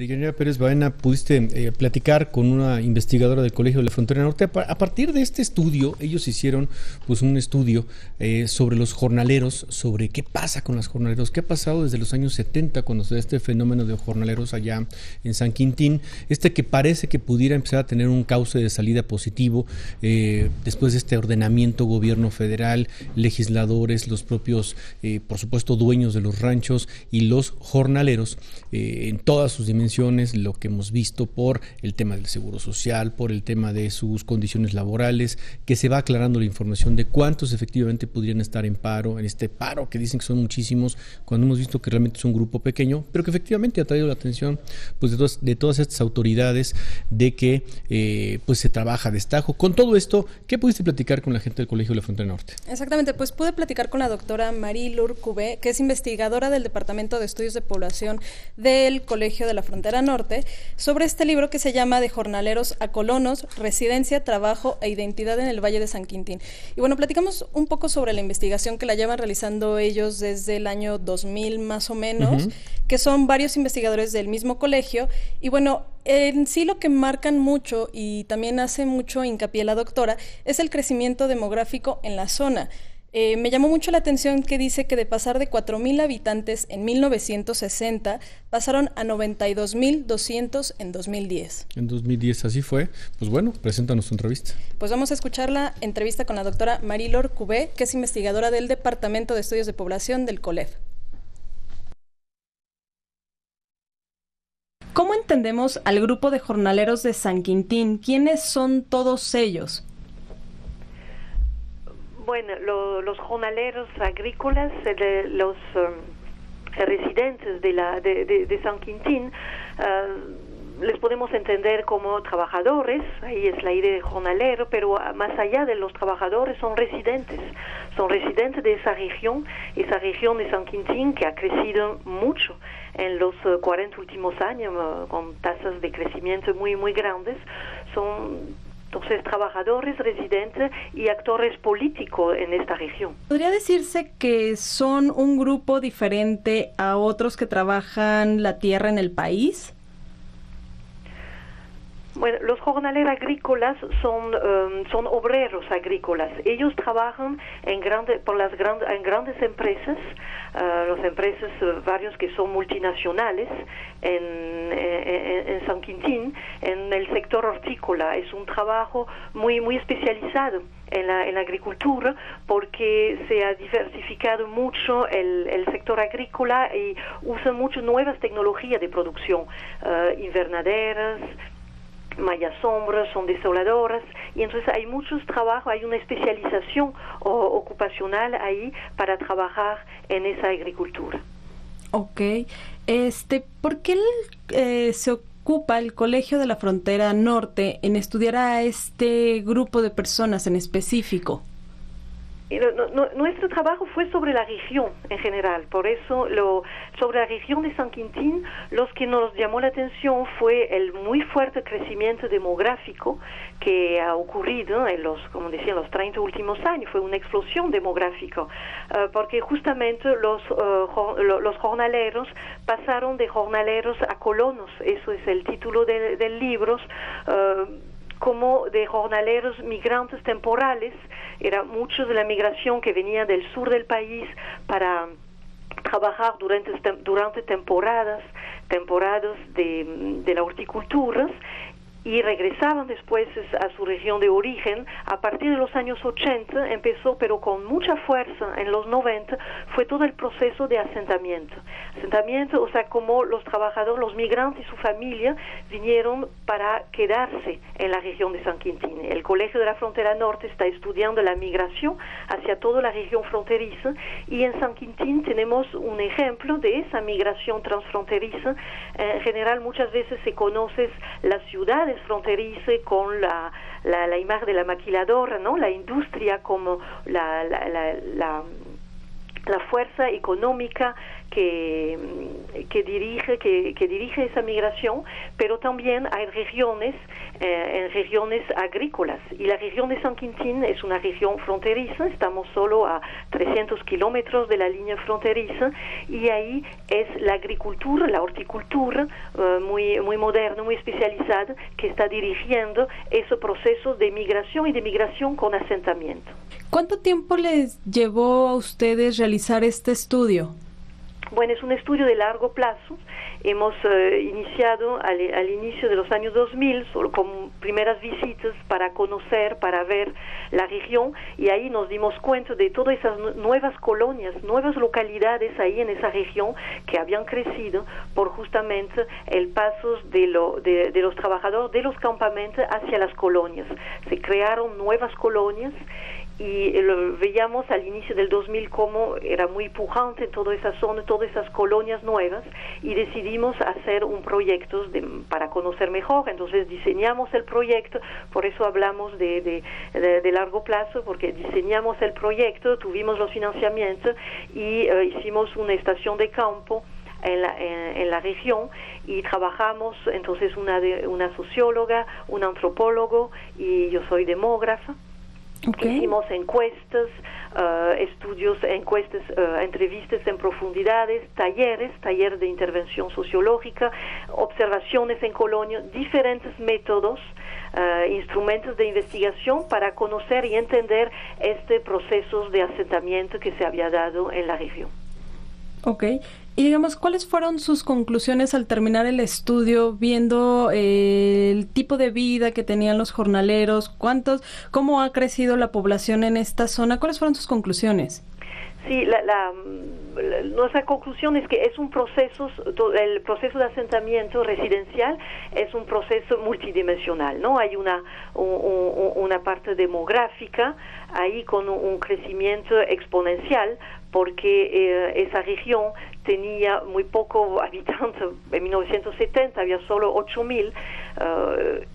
Deyanira Pérez Baena, pudiste platicar con una investigadora del Colegio de la Frontera Norte. A partir de este estudio, ellos hicieron pues un estudio sobre los jornaleros, sobre qué pasa con los jornaleros, qué ha pasado desde los años 70 cuando se da este fenómeno de jornaleros allá en San Quintín, que parece que pudiera empezar a tener un cauce de salida positivo después de este ordenamiento, gobierno federal, legisladores, los propios, por supuesto, dueños de los ranchos y los jornaleros en todas sus dimensiones, lo que hemos visto por el tema del seguro social, por el tema de sus condiciones laborales, que se va aclarando la información de cuántos efectivamente podrían estar en paro, en este paro que dicen que son muchísimos, cuando hemos visto que realmente es un grupo pequeño, pero que efectivamente ha traído la atención pues de todas estas autoridades de que pues se trabaja a destajo. Con todo esto, ¿qué pudiste platicar con la gente del Colegio de la Frontera Norte? Exactamente, pues pude platicar con la doctora Marie-Laure Cubé, que es investigadora del Departamento de Estudios de Población del Colegio de la Frontera Norte, sobre este libro que se llama De jornaleros a colonos, residencia, trabajo e identidad en el Valle de San Quintín. Y bueno, platicamos un poco sobre la investigación que la llevan realizando ellos desde el año 2000 más o menos, que son varios investigadores del mismo colegio. Y bueno, en sí lo que marcan mucho y también hace mucho hincapié la doctora es el crecimiento demográfico en la zona. Me llamó mucho la atención que dice que de pasar de 4,000 habitantes en 1960 pasaron a 92,200 en 2010. En 2010 así fue. Pues bueno, preséntanos tu entrevista. Pues vamos a escuchar la entrevista con la doctora Marie-Laure Cubé, que es investigadora del Departamento de Estudios de Población del COLEF. ¿Cómo entendemos al grupo de jornaleros de San Quintín? ¿Quiénes son todos ellos? Bueno, los jornaleros agrícolas, los residentes de San Quintín, les podemos entender como trabajadores, ahí es la idea de jornalero, pero más allá de los trabajadores son residentes de esa región de San Quintín que ha crecido mucho en los 40 últimos años, con tasas de crecimiento muy, muy grandes. Entonces, trabajadores, residentes y actores políticos en esta región. ¿Podría decirse que son un grupo diferente a otros que trabajan la tierra en el país? Bueno, los jornaleros agrícolas son obreros agrícolas. Ellos trabajan en grandes empresas, las empresas varios que son multinacionales en San Quintín, en el sector hortícola. Es un trabajo muy, muy especializado en la agricultura, porque se ha diversificado mucho el sector agrícola y usa mucho nuevas tecnologías de producción, invernaderas, mallas sombras, son desoladoras, y entonces hay muchos trabajos, hay una especialización ocupacional ahí para trabajar en esa agricultura. Ok, ¿por qué se ocupa el Colegio de la Frontera Norte en estudiar a este grupo de personas en específico? Nuestro trabajo fue sobre la región en general, por eso sobre la región de San Quintín, lo que nos llamó la atención fue el muy fuerte crecimiento demográfico que ha ocurrido en los 30 últimos años. Fue una explosión demográfica, porque justamente los jornaleros pasaron de jornaleros a colonos. Eso es el título del libro. Como de jornaleros migrantes temporales, era muchos de la migración que venía del sur del país para trabajar durante temporadas de la horticultura, y regresaban después a su región de origen. A partir de los años 80 empezó, pero con mucha fuerza en los 90, fue todo el proceso de asentamiento, o sea, como los trabajadores, los migrantes y su familia vinieron para quedarse en la región de San Quintín. El Colegio de la Frontera Norte está estudiando la migración hacia toda la región fronteriza, y en San Quintín tenemos un ejemplo de esa migración transfronteriza. En general, muchas veces se conocen las ciudades fronterizas con la imagen de la maquiladora, ¿no? La industria como la fuerza económica que dirige esa migración, pero también hay regiones, en regiones agrícolas. Y la región de San Quintín es una región fronteriza, estamos solo a 300 kilómetros de la línea fronteriza, y ahí es la agricultura, la horticultura, muy moderna, muy especializada, que está dirigiendo esos procesos de migración y de migración con asentamiento. ¿Cuánto tiempo les llevó a ustedes realizar este estudio? Bueno, es un estudio de largo plazo. Hemos iniciado al inicio de los años 2000, solo con primeras visitas para conocer, para ver la región, y ahí nos dimos cuenta de todas esas nuevas colonias, nuevas localidades ahí en esa región que habían crecido por justamente el paso de los trabajadores de los campamentos hacia las colonias. Se crearon nuevas colonias, y lo veíamos al inicio del 2000 como era muy pujante en toda esa zona, todas esas colonias nuevas, y decidimos hacer un proyecto para conocer mejor. Entonces diseñamos el proyecto, por eso hablamos de largo plazo, porque diseñamos el proyecto, tuvimos los financiamientos y hicimos una estación de campo en la región, y trabajamos entonces una socióloga, un antropólogo, y yo soy demógrafa. Okay. Hicimos encuestas, entrevistas en profundidades, talleres de intervención sociológica, observaciones en colonia, diferentes métodos, instrumentos de investigación para conocer y entender este proceso de asentamiento que se había dado en la región. Ok. Y digamos, ¿cuáles fueron sus conclusiones al terminar el estudio, viendo el tipo de vida que tenían los jornaleros? ¿Cómo ha crecido la población en esta zona? ¿Cuáles fueron sus conclusiones? Sí, nuestra conclusión es que es un proceso, el proceso de asentamiento residencial es un proceso multidimensional, ¿no? Hay una parte demográfica ahí con un crecimiento exponencial, porque esa región tenía muy poco habitantes. En 1970 había solo 8.000,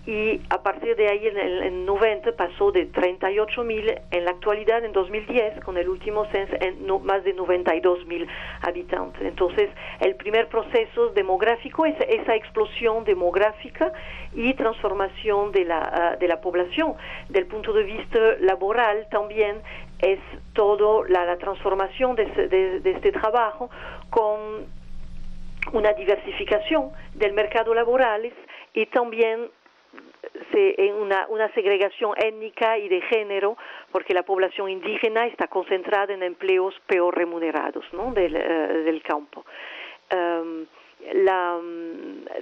y a partir de ahí en 90 pasó de 38.000, en la actualidad en 2010 con el último censo más de 92.000 habitantes. Entonces el primer proceso demográfico es esa explosión demográfica y transformación de la población. Del punto de vista laboral también es todo la transformación de este trabajo, con una diversificación del mercado laboral, y también una segregación étnica y de género, porque la población indígena está concentrada en empleos peor remunerados, ¿no? del campo.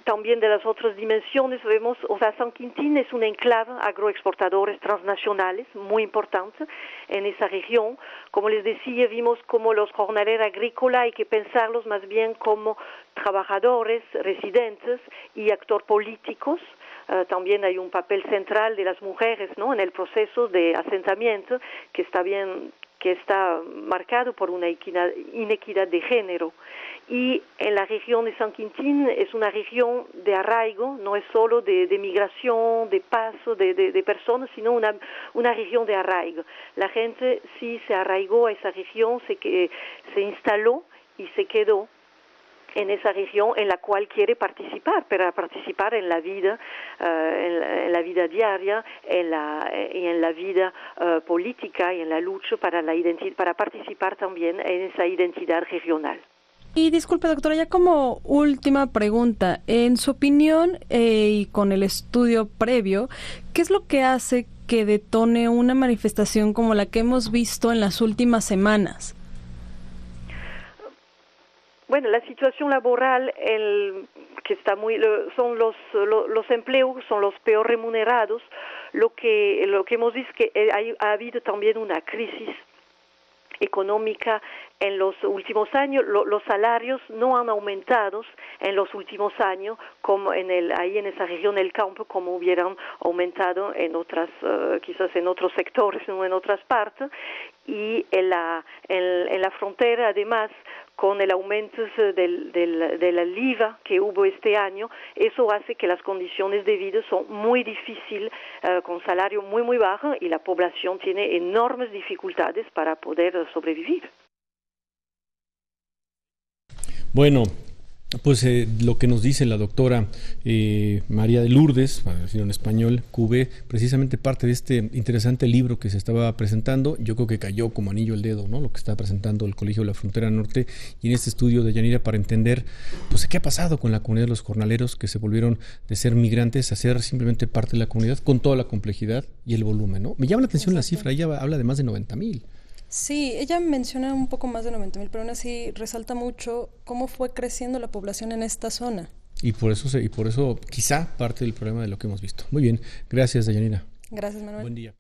También de las otras dimensiones vemos, San Quintín es un enclave agroexportadores transnacionales muy importante en esa región. Como les decía, vimos como los jornaleros agrícolas hay que pensarlos más bien como trabajadores, residentes y actores políticos. También hay un papel central de las mujeres, ¿no? En el proceso de asentamiento, que está marcado por una inequidad de género. Y en la región de San Quintín es una región de arraigo, no es solo de migración, de paso de personas, sino una región de arraigo. La gente sí se arraigó a esa región, se instaló y se quedó en esa región en la cual quiere participar, para participar en la vida, en la vida diaria, y en la vida política y en la lucha para participar también en esa identidad regional. Y disculpe, doctora, ya como última pregunta, en su opinión y con el estudio previo, ¿qué es lo que hace que detone una manifestación como la que hemos visto en las últimas semanas? Bueno, la situación laboral, que está son los empleos son los peor remunerados. Lo que hemos visto es que ha habido también una crisis económica en los últimos años. Los salarios no han aumentado en los últimos años como ahí en esa región del campo, como hubieran aumentado en otras, quizás en otros sectores o en otras partes. Y en la frontera, además, con el aumento del IVA que hubo este año, eso hace que las condiciones de vida son muy difíciles, con salario muy, muy bajo, y la población tiene enormes dificultades para poder sobrevivir. Bueno, pues lo que nos dice la doctora María de Lourdes, para decirlo en español, Cubé, precisamente parte de este interesante libro que se estaba presentando. Yo creo que cayó como anillo al dedo, ¿no? Lo que está presentando el Colegio de la Frontera Norte y en este estudio de Yanira para entender pues qué ha pasado con la comunidad de los jornaleros que se volvieron de ser migrantes a ser simplemente parte de la comunidad con toda la complejidad y el volumen, ¿no? Me llama la atención la cifra, ella habla de más de 90,000. Sí, ella menciona un poco más de 90,000, pero aún así resalta mucho cómo fue creciendo la población en esta zona. Y por eso quizá parte del problema de lo que hemos visto. Muy bien, gracias, Dayanira. Gracias, Manuel. Buen día.